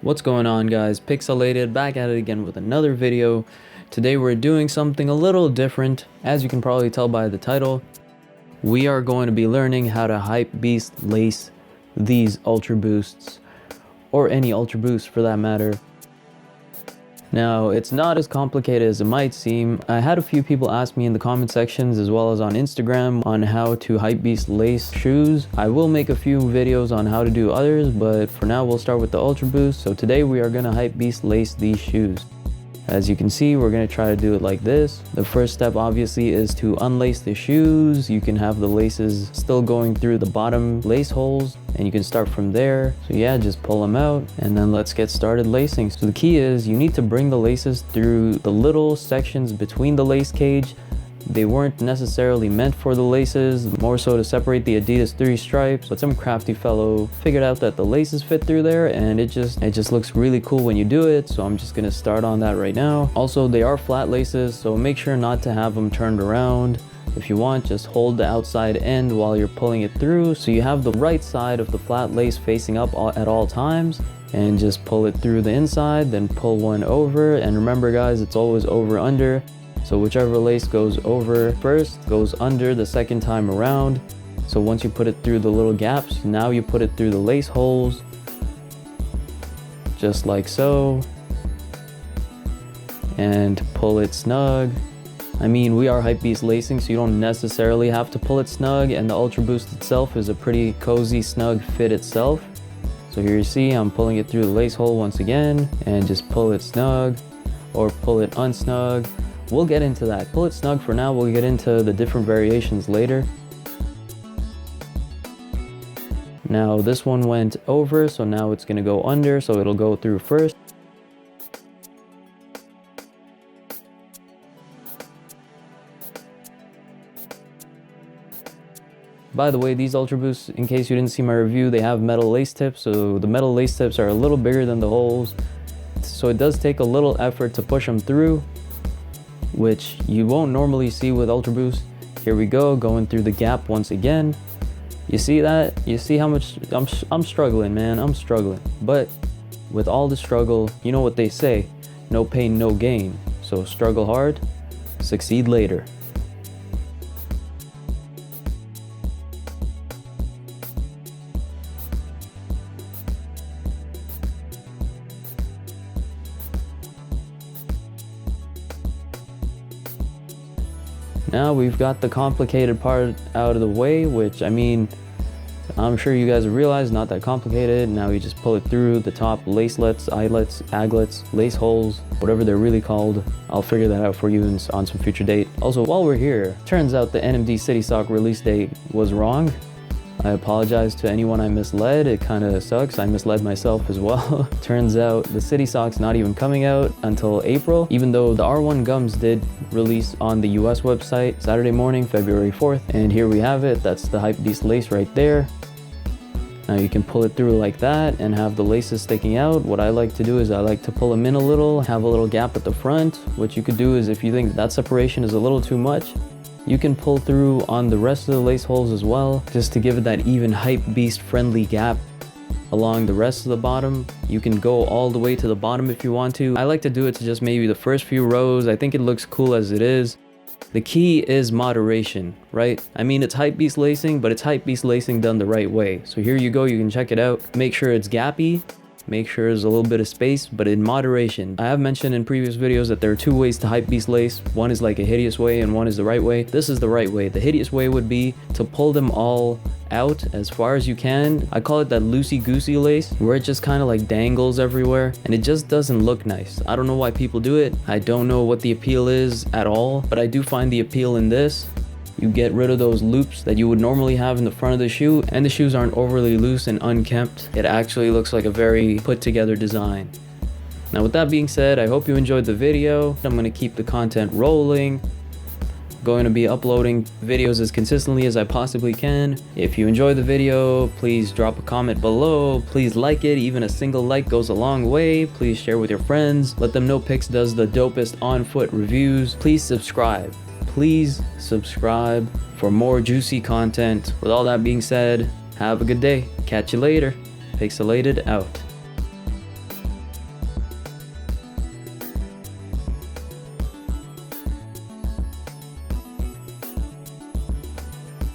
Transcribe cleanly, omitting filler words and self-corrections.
What's going on, guys? Pixelated back at it again with another video. Today we're doing something a little different. As you can probably tell by the title, we are going to be learning how to Hypebeast lace these Ultra Boosts, or any Ultra Boost for that matter. Now, it's not as complicated as it might seem. I had a few people ask me in the comment sections as well as on Instagram on how to Hypebeast lace shoes. I will make a few videos on how to do others, but for now we'll start with the Ultra Boost. So today we are gonna Hypebeast lace these shoes. As you can see, we're gonna try to do it like this. The first step obviously is to unlace the shoes. You can have the laces still going through the bottom lace holes, and you can start from there. So yeah, just pull them out and then let's get started lacing. So the key is you need to bring the laces through the little sections between the lace cage. They weren't necessarily meant for the laces, more so to separate the Adidas 3 stripes, but some crafty fellow figured out that the laces fit through there, and it just looks really cool when you do it. So I'm just gonna start on that right now. Also, they are flat laces, so make sure not to have them turned around. If you want, just hold the outside end while you're pulling it through, so you have the right side of the flat lace facing up at all times, and just pull it through the inside, then pull one over. And remember guys, it's always over under. So whichever lace goes over first goes under the second time around. So once you put it through the little gaps, now you put it through the lace holes, just like so, and pull it snug. I mean, we are Hypebeast lacing, so you don't necessarily have to pull it snug, and the Ultra Boost itself is a pretty cozy, snug fit itself. So here you see, I'm pulling it through the lace hole once again, and just pull it snug, or pull it unsnug. We'll get into that. Pull it snug for now, we'll get into the different variations later. Now this one went over, so now it's gonna go under, so it'll go through first. By the way, these Ultra Boosts, in case you didn't see my review, they have metal lace tips, so the metal lace tips are a little bigger than the holes, so it does take a little effort to push them through, which you won't normally see with Ultra Boost. Here we go, going through the gap once again. You see that? You see how much I'm struggling, man. I'm struggling. But with all the struggle, you know what they say, no pain, no gain. So struggle hard, succeed later. Now we've got the complicated part out of the way, which, I mean, I'm sure you guys have realized, not that complicated. Now you just pull it through the top lacelets, eyelets, aglets, lace holes, whatever they're really called. I'll figure that out for you on some future date. Also, while we're here, turns out the NMD City Sock release date was wrong. I apologize to anyone I misled. It kind of sucks. I misled myself as well. Turns out the City Sock's not even coming out until April, even though the R1 gums did release on the US website Saturday morning, February 4th. And here we have it. That's the Hypebeast lace right there. Now you can pull it through like that and have the laces sticking out. What I like to do is I like to pull them in a little, have a little gap at the front. What you could do is, if you think that separation is a little too much, you can pull through on the rest of the lace holes as well, just to give it that even Hypebeast friendly gap along the rest of the bottom. You can go all the way to the bottom if you want to. I like to do it to just maybe the first few rows. I think it looks cool as it is. The key is moderation, right? I mean, it's Hypebeast lacing, but it's Hypebeast lacing done the right way. So here you go, you can check it out. Make sure it's gappy. Make sure there's a little bit of space, but in moderation. I have mentioned in previous videos that there are two ways to Hypebeast lace. One is like a hideous way and one is the right way. This is the right way. The hideous way would be to pull them all out as far as you can. I call it that loosey-goosey lace, where it just kind of like dangles everywhere and it just doesn't look nice. I don't know why people do it. I don't know what the appeal is at all, but I do find the appeal in this. You get rid of those loops that you would normally have in the front of the shoe, and the shoes aren't overly loose and unkempt. It actually looks like a very put together design. Now with that being said, I hope you enjoyed the video. I'm going to keep the content rolling. Going to be uploading videos as consistently as I possibly can. If you enjoyed the video, please drop a comment below. Please like it. Even a single like goes a long way. Please share with your friends. Let them know Pix does the dopest on foot reviews. Please subscribe. Please subscribe for more juicy content. With all that being said, have a good day. Catch you later. Pixelated out.